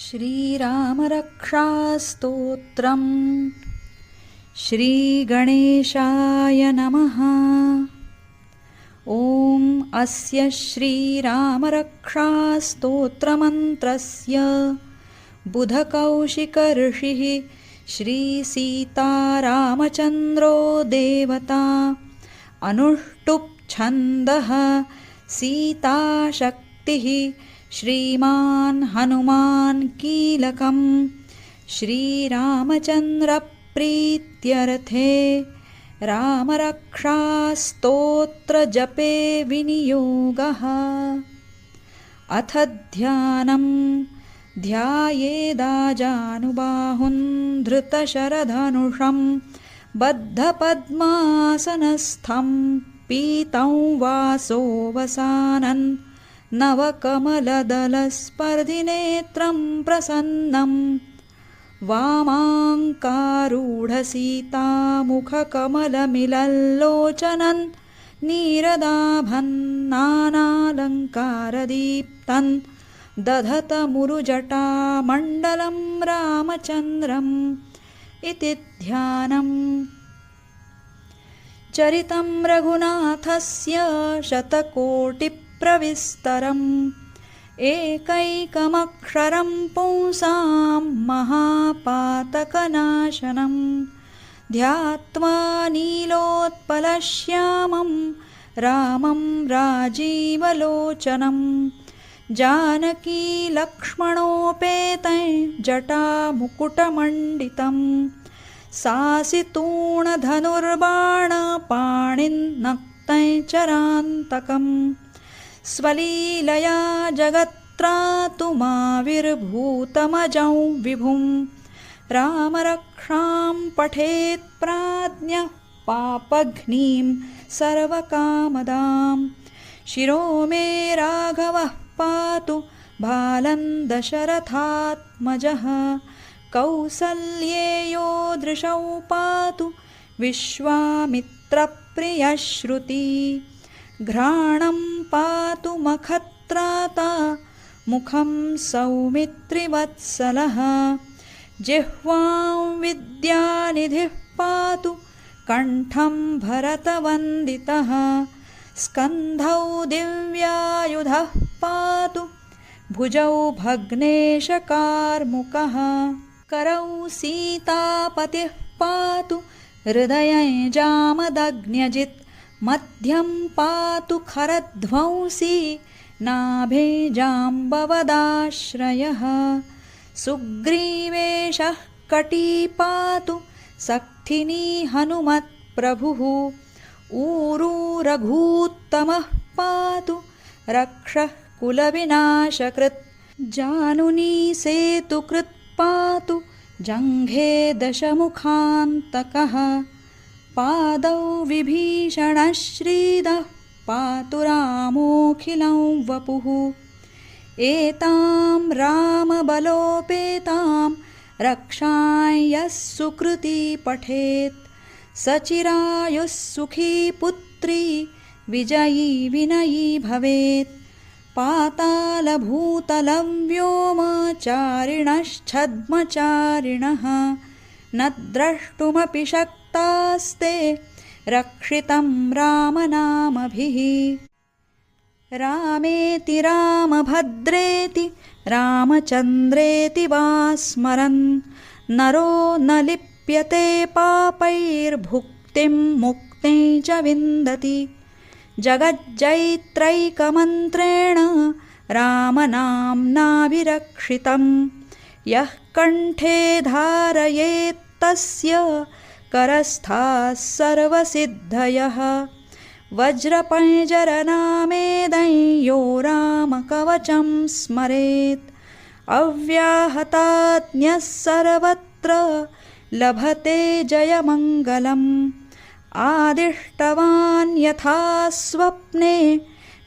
श्रीरामरक्षास्तोत्रम्। श्रीगणेशाय नमः। ॐ अस्य श्रीरामरक्षास्तोत्रमन्त्रस्य बुधकौशिकऋषिः श्रीसीतारामचन्द्रो देवता अनुष्टुप् छन्दः सीताशक्तिः श्रीमान् हनुमान् कीलकम् श्रीरामचन्द्रप्रीत्यर्थे रामरक्षास्तोत्रजपे विनियोगः। अथ ध्यानम्। ध्यायेदाजानुबाहुं धृतशरधनुषं बद्धपद्मासनस्थं पीतं वासोऽवसानन् नवकमलदलस्पर्धिनेत्रं प्रसन्नं वामाङ्कारूढसीतामुखकमलमिलल्लोचनं नीरदाभन्नानालङ्कारदीप्तं दधतमुरुजटामण्डलं रामचन्द्रम् इति ध्यानम्। चरितं रघुनाथस्य शतकोटिप्रविस्तरम् एकैकमक्षरं पुंसां महापातकनाशनं ध्यात्वा नीलोत्पलश्यामं रामं राजीवलोचनं जानकी लक्ष्मणोपेतं जटामुकुटमण्डितं सासितूणधनुर्बाणपाणिन्नक्तं चरान्तकम् स्वलीलया जगत्त्रातुमाविर्भूतमजं विभुं रामरक्षां पठेत् प्राज्ञः पापघ्नीं सर्वकामदां शिरो मे राघवः पातु बालं दशरथात्मजः कौसल्येयो दृशौ पातु विश्वामित्रप्रियश्रुती घ्राणं पातु मखत्राता मुखं सौमित्रिवत्सलः जिह्वां विद्यानिधिः पातु कण्ठं भरतवन्दितः स्कन्धौ दिव्यायुधः पातु भुजौ भग्नेशकार्मुकः करौ सीतापतिः पातु हृदये जामदग्न्यजित् मध्यं पातु खरध्वंसी नाभे जाम्बवदाश्रयः सुग्रीवेशः कटी पातु सक्थिनी हनुमत्प्रभुः ऊरू रघूत्तमः पातु रक्षः कुलविनाशकृत् जानुनी सेतुकृत् पातु जङ्घे दशमुखान्तकः पादौ विभीषणश्रीदः पातु रामोऽखिलं वपुः एतां रामबलोपेतां रक्षां यः सुकृती पठेत् सचिरायुः सुखी पुत्री विजयी विनयी भवेत् पातालभूतलव्योमचारिणश्छद्मचारिणः न द्रष्टुमपि शक्तास्ते रक्षितं रामनामभिः रामेति रामभद्रेति रामचन्द्रेति वा स्मरन् नरो न लिप्यते पापैर्भुक्तिं मुक्तिं च विन्दति जगज्जैत्रैकमन्त्रेण रामनाम्नाभिरक्षितं यः कण्ठे धारयेत्तस्य करस्थाः सर्वसिद्धयः वज्रपञ्जरनामेदं यो रामकवचं स्मरेत् अव्याहताज्ञः सर्वत्र लभते जयमङ्गलम् आदिष्टवान् यथा स्वप्ने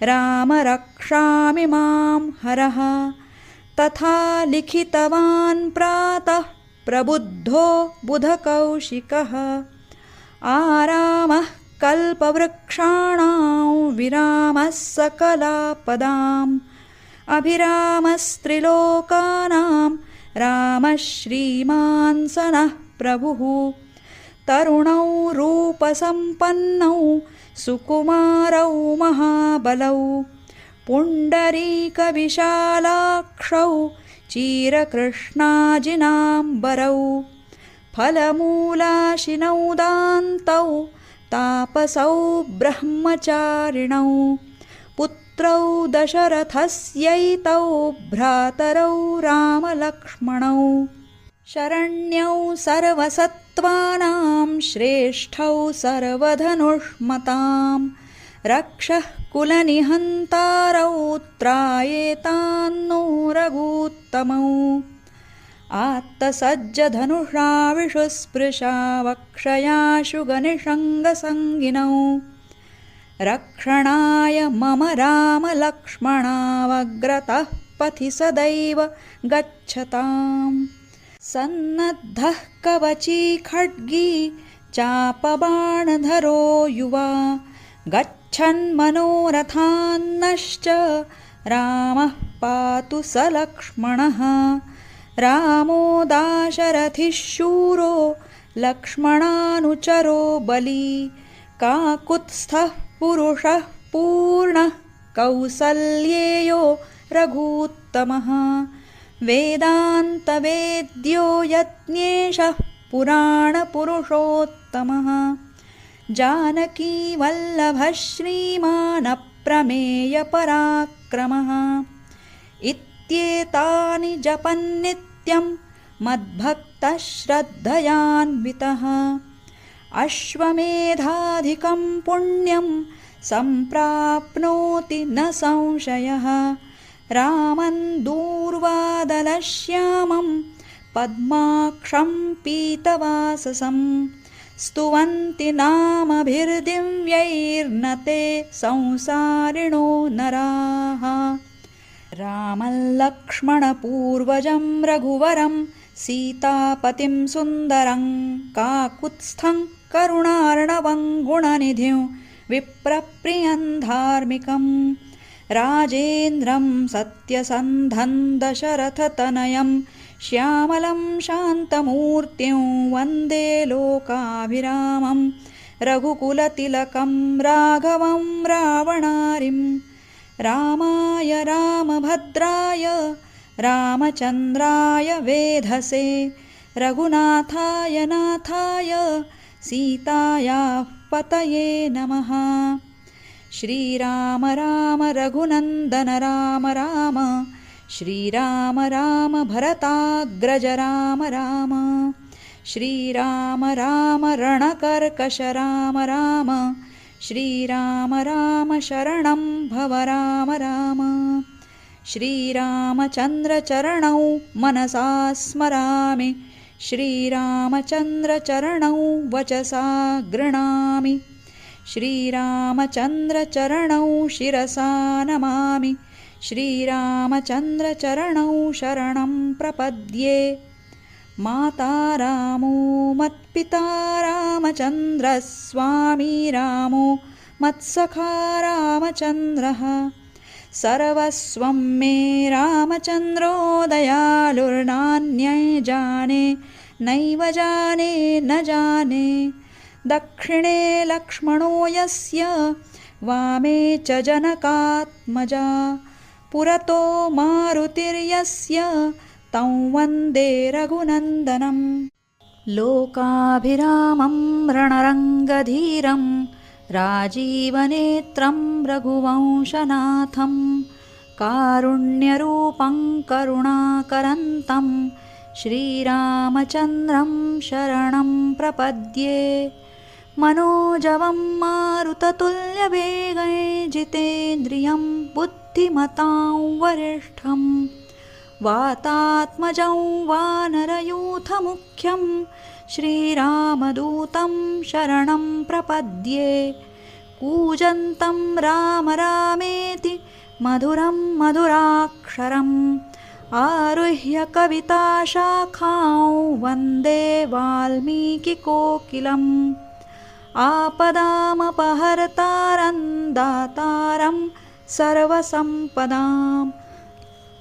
राम रक्षामि मां हरः तथा लिखितवान् प्रातः प्रबुद्धो बुधकौशिकः आरामः कल्पवृक्षाणां विरामः सकलापदां अभिरामस्त्रिलोकानां रामः श्रीमान् स नः प्रभुः तरुणौ रूपसम्पन्नौ सुकुमारौ महाबलौ पुण्डरीकविशालाक्षौ चीरकृष्णाजिनाम्बरौ फलमूलाशिनौ दान्तौ तापसौ ब्रह्मचारिणौ पुत्रौ दशरथस्यैतौ भ्रातरौ रामलक्ष्मणौ शरण्यौ सर्वसत्त्वानां श्रेष्ठौ सर्वधनुष्मतां रक्षः कुलनिहन्तारौ त्रायेतान्नो रघूत्तमौ आत्तसज्जधनुषा विषुस्पृशा वक्षयाशु गनिषङ्गसङ्गिनौ रक्षणाय मम रामलक्ष्मणावग्रतः पथि सदैव गच्छताम् सन्नद्धः कवची खड्गी चापबाणधरो युवा गच्छन्मनोरथान्नश्च रामः पातु स लक्ष्मणः रामो दाशरथिः शूरो लक्ष्मणानुचरो बली काकुत्स्थः पुरुषः पूर्णः कौसल्येयो रघूत्तमः वेदान्तवेद्यो यज्ञेशः पुराणपुरुषोत्तमः जानकीवल्लभः श्रीमानप्रमेयपराक्रमः इत्येतानि जपन्नित्यं मद्भक्तः श्रद्धयान्वितः अश्वमेधाधिकं पुण्यं सम्प्राप्नोति न संशयः रामं दूर्वादलश्यामं पद्माक्षं पीतवाससं स्तुवन्ति नामभिर्दिव्यैर्न ते संसारिणो नराः रामं लक्ष्मणपूर्वजं रघुवरं सीतापतिं सुन्दरं काकुत्स्थं करुणार्णवं गुणनिधिं विप्रप्रियं धार्मिकं राजेन्द्रं सत्यसन्धं दशरथतनयं श्यामलं शान्तमूर्तिं वन्दे लोकाभिरामं रघुकुलतिलकं राघवं रावणारिं रामाय रामभद्राय रामचन्द्राय वेधसे रघुनाथाय नाथाय सीतायाः पतये नमः श्रीराम राम रघुनन्दन राम राम श्रीराम राम भरताग्रज राम राम श्रीराम राम रणकर्कश राम राम श्रीराम राम शरणं भव राम राम श्रीरामचन्द्रचरणौ मनसा स्मरामि श्रीरामचन्द्रचरणौ वचसा गृह्णामि श्रीरामचन्द्रचरणौ शिरसा नमामि श्रीरामचन्द्रचरणौ शरणं प्रपद्ये माता रामो मत्पिता रामचन्द्रः स्वामी रामो मत्सखा रामचन्द्रः सर्वस्वं मे रामचन्द्रो दयालुर्नान्ये जाने नैव जाने न जाने दक्षिणे लक्ष्मणो यस्य वामे च जनकात्मजा पुरतो मारुतिर्यस्य तं वन्दे रघुनन्दनं लोकाभिरामं रणरङ्गधीरं राजीवनेत्रं रघुवंशनाथं कारुण्यरूपं करुणाकरन्तं श्रीरामचन्द्रं शरणं प्रपद्ये मनोजवं मारुततुल्यवेगं जितेन्द्रियं बुद्धिमतां वरिष्ठं वातात्मजं वानरयूथमुख्यं श्रीरामदूतं शरणं प्रपद्ये कूजन्तं राम रामेति मधुरं मधुराक्षरम् आरुह्य कविताशाखां वन्दे वाल्मीकिकोकिलम् आपदामपहर्तारं दातारं सर्वसम्पदां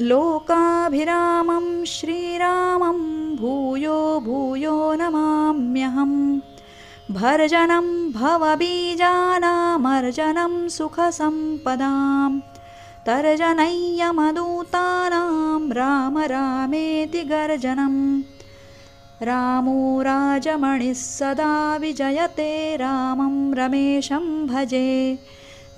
लोकाभिरामं श्रीरामं भूयो भूयो नमाम्यहम् भर्जनं भवबीजानामर्जनं सुखसम्पदां तर्जनय्यमदूतानां राम रामेति गर्जनम् रामो राजमणिः सदा विजयते रामं रमेशं भजे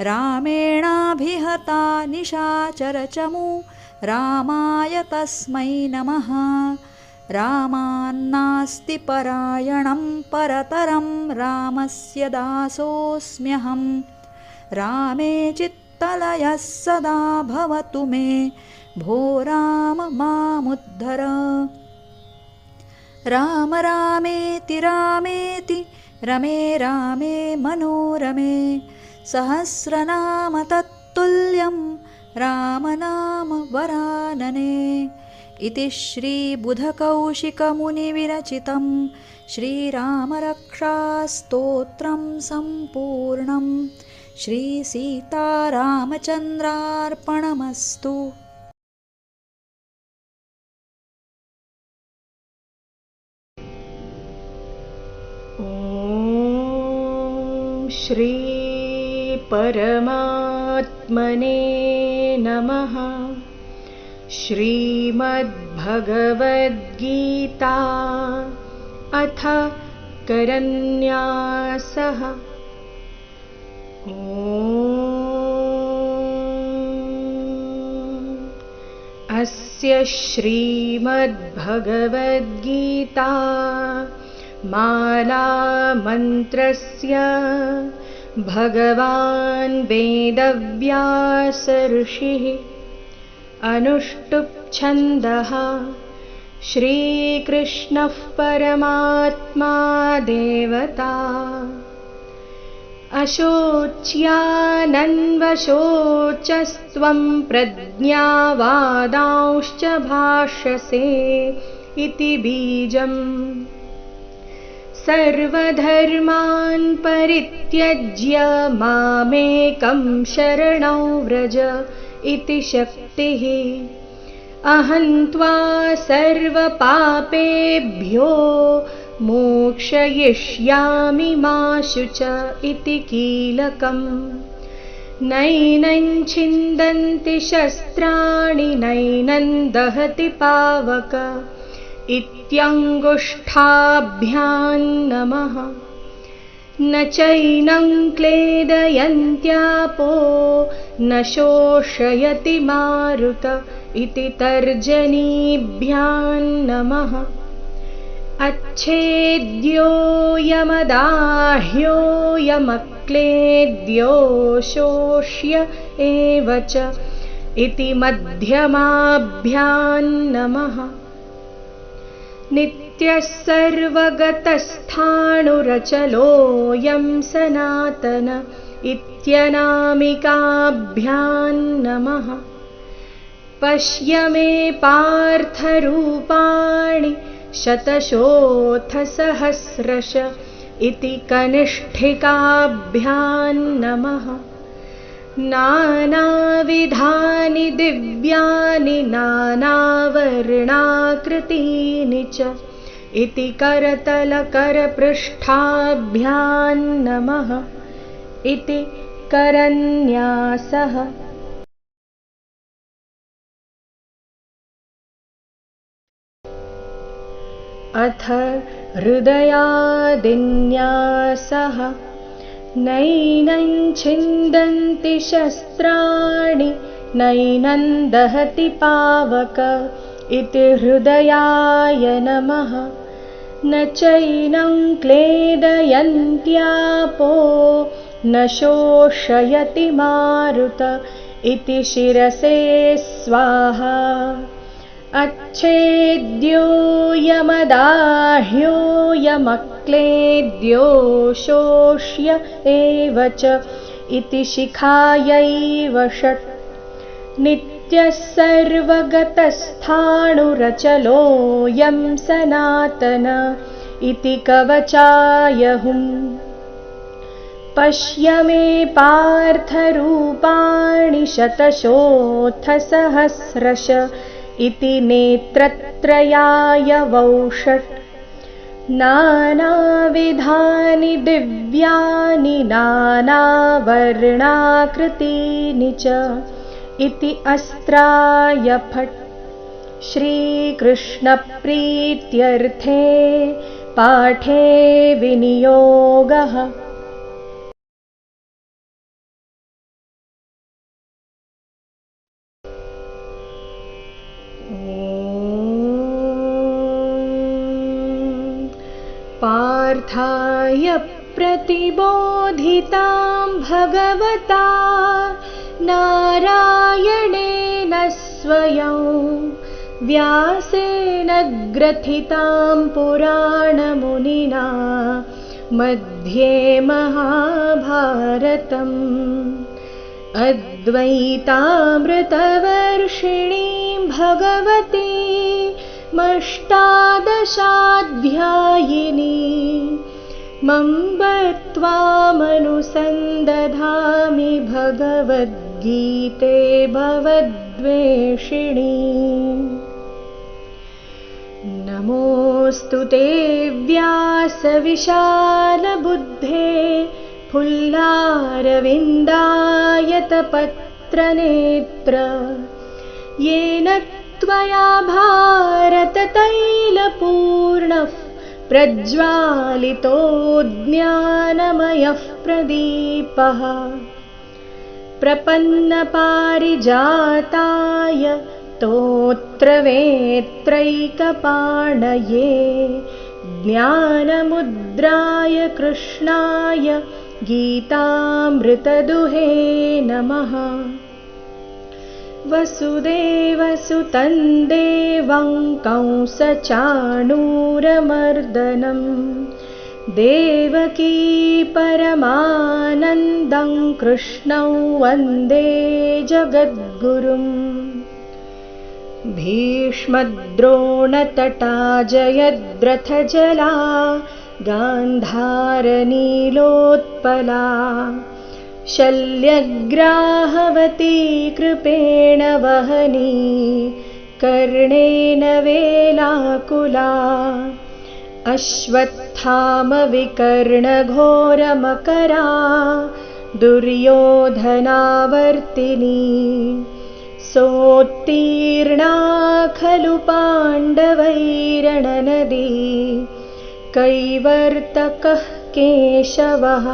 रामेणाभिहता निशाचरचमू रामाय तस्मै नमः रामान्नास्ति परायणं परतरं रामस्य दासोऽस्म्यहं रामे चित्तलयः सदा भवतु मे भो राम मामुद्धर राम रामेति रामेति रमे रामे मनोरमे सहस्रनाम तत्तुल्यं रामनाम वरानने इति श्रीबुधकौशिकमुनिविरचितं श्रीरामरक्षास्तोत्रं सम्पूर्णं श्रीसीतारामचन्द्रार्पणमस्तु। श्री परमात्मने नमः। श्रीमद्भगवद्गीता अथ करन्यासः। अस्य श्रीमद्भगवद्गीता माला मन्त्रस्य भगवान् वेदव्यास ऋषिः अनुष्टुप् छन्दः। श्रीकृष्णः परमात्मा देवता अशोच्यानन्वशोचस्त्वं प्रज्ञावादांश्च भाषसे इति बीजम् सर्वधर्मान् परित्यज्य मामेकं शरणं व्रज इति शक्तिः। अहं त्वा सर्वपापेभ्यो मोक्षयिष्यामि मा शुच इति कीलकम्। नैनं छिन्दन्ति शस्त्राणि नैनं दहति पावक इत्यङ्गुष्ठाभ्यां नमः। न चैनं क्लेदयन्त्यापो न शोषयति मारुत इति तर्जनीभ्यां नमः। अच्छेद्योऽयमदाह्योऽयमक्लेद्यो शोष्य एव च इति मध्यमाभ्यां नमः। नित्यः सर्वगतस्थाणुरचलोऽयं सनातन इत्यनामिकाभ्यां नमः। पश्य मे पार्थरूपाणि शतशोऽथसहस्रश इति कनिष्ठिकाभ्यां नमः। नानाविधानि दिव्यानि नानावर्णाकृतीनि च इति करतलकरपृष्ठाभ्यां नमः। इति करन्यासः। अथ हृदयादिन्यासः। नैनं छिन्दन्ति शस्त्राणि नैनं दहति पावक इति हृदयाय नमः। न चैनं क्लेदयन्त्यापो न शोषयति मारुत इति शिरसे स्वाहा। अच्छेद्योऽयमदाह्योऽयमक्लेद्यो शोष्य एव च इति शिखायैव षट्। नित्यः सर्वगतस्थाणुरचलोऽयं सनातन इति कवचाय हुम्। पश्य मे पार्थरूपाणि शतशोऽथ सहस्रश इति नेत्रत्रयाय वौषट् नानाविधानि दिव्यानि नानावर्णाकृतीनि च इति अस्त्राय फट्। श्रीकृष्णप्रीत्यर्थे पाठे विनियोगः। पार्थाय प्रतिबोधितां भगवता नारायणेन स्वयं व्यासेन ग्रथितां पुराणमुनिना मध्ये महाभारतम् अद्वैतामृतवर्षिणीं भगवतीमष्टादशाध्यायिनी मम्ब त्वामनुसन्दधामि भगवद्गीते भवद्वेषिणी। नमोऽस्तु ते व्यासविशालबुद्धे फुल्लारविन्दायतपत्रनेत्र येन त्वया भारततैलपूर्णः प्रज्वालितो ज्ञानमयः प्रदीपः। प्रपन्नपारिजाताय स्तोत्रवेत्रैकपाणये ज्ञानमुद्राय कृष्णाय गीतामृतदुहे नमः। वसुदेवसुतं देवं कंसचाणूरमर्दनं देवकी परमानन्दं कृष्णं वन्दे जगद्गुरुम्। भीष्मद्रोणतटा जयद्रथजला गान्धारनीलोत्पला शल्यग्राहवती कृपेण वहनी कर्णेन वेलाकुला अश्वत्थामविकर्णघोरमकरा दुर्योधनावर्तिनी सोत्तीर्णा खलु पाण्डवैरणनदी कैवर्तकः केशवः।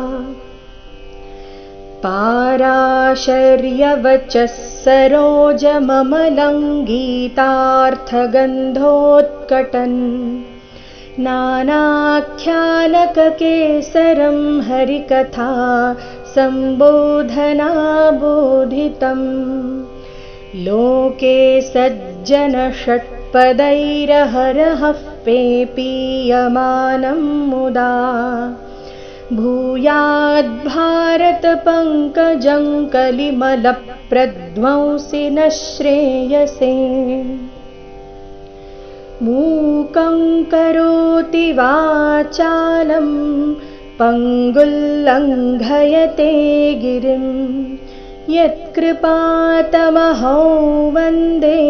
पाराशर्यवचः सरोजममलं गीतार्थगन्धोत्कटन् नानाख्यानककेसरं हरिकथा सम्बोधनाबोधितम्। लोके सज्जनषट्पदैरहरहः पेपीयमानं मुदा भूयाद्भारतपङ्कजं कलिमलप्रध्वंसि न श्रेयसे। मूकं करोति वाचालं पङ्गुल्लङ्घयते गिरिं यत्कृपातमहं वन्दे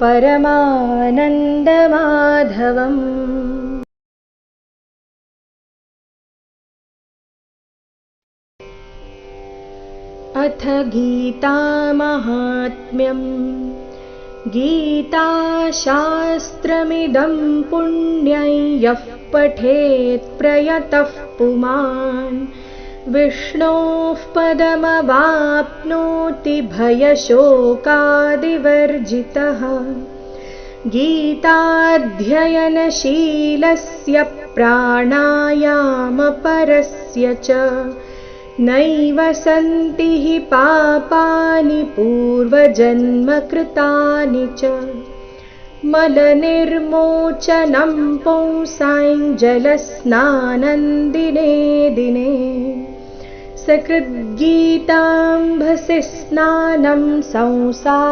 परमानन्दमाधवम्। अथ गीतामाहात्म्यम्। गीताशास्त्रमिदं पुण्यं यः पठेत् प्रयतः पुमान् विष्णोः पदमवाप्नोति भयशोकादिवर्जितः। गीताध्ययनशीलस्य प्राणायामपरस्य च नैव सन्ति हि पापानि पूर्वजन्मकृतानि च। मलनिर्मोचनं पुंसां जलस्नानं दिने दिने सकृद्गीताम्भसि स्नानं संसारमलनाशनम्।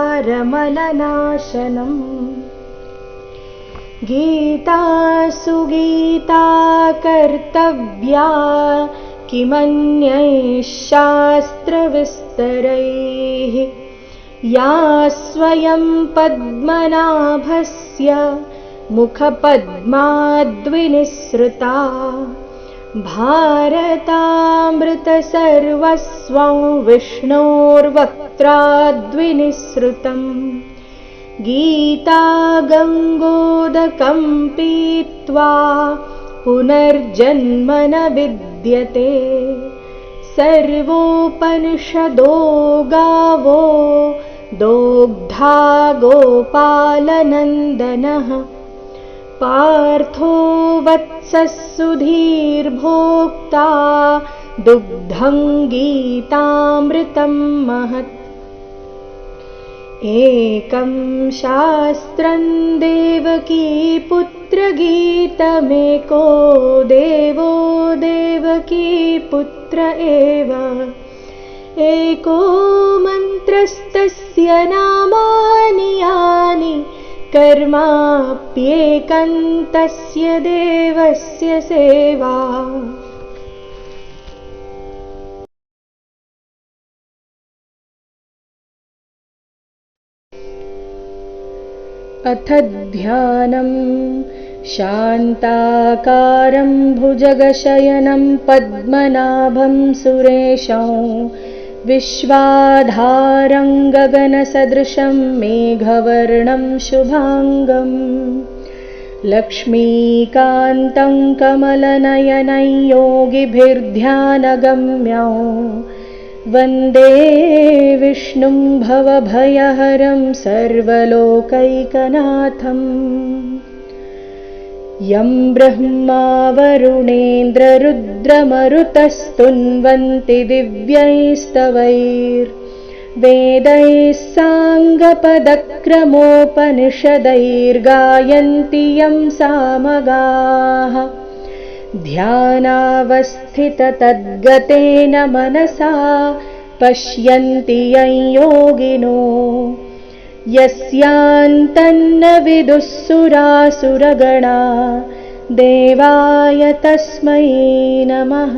गीता सुगीता कर्तव्या किमन्यैः शास्त्रविस्तरैः या स्वयं पद्मनाभस्य मुखपद्माद्विनिसृता भारतामृतसर्वस्वं विष्णोर्वक्त्राद्विनिसृतम् गीता गङ्गोदकं पीत्वा पुनर्जन्म न विद्यते सर्वोपनिषदो गावो दोग्धा गोपालनन्दनः पार्थो वत्सः सुधीर्भोक्ता दुग्धं गीतामृतं महत् एकं शास्त्रं देवकीपुत्रगीतमेको देवो देवकीपुत्र एव एको मन्त्रस्तस्य नामानि यानि कर्माप्येकं तस्य देवस्य सेवा। अथ ध्यानं शान्ताकारं भुजगशयनं पद्मनाभं सुरेशं विश्वाधारं गगनसदृशं मेघवर्णं शुभांगं लक्ष्मीकान्तं कमलनयनं योगिभिर्ध्यानगम्यं वन्दे विष्णुं भवभयहरं सर्वलोकैकनाथम् यं ब्रह्मा वरुणेन्द्ररुद्रमरुतस्तुन्वन्ति दिव्यैस्तवैर्वेदैः साङ्गपदक्रमोपनिषदैर्गायन्ति यं सामगाः ध्यानावस्थिततद्गतेन मनसा पश्यन्ति यं योगिनो यस्यान्तन्न विदुःसुरासुरगणा देवाय तस्मै नमः।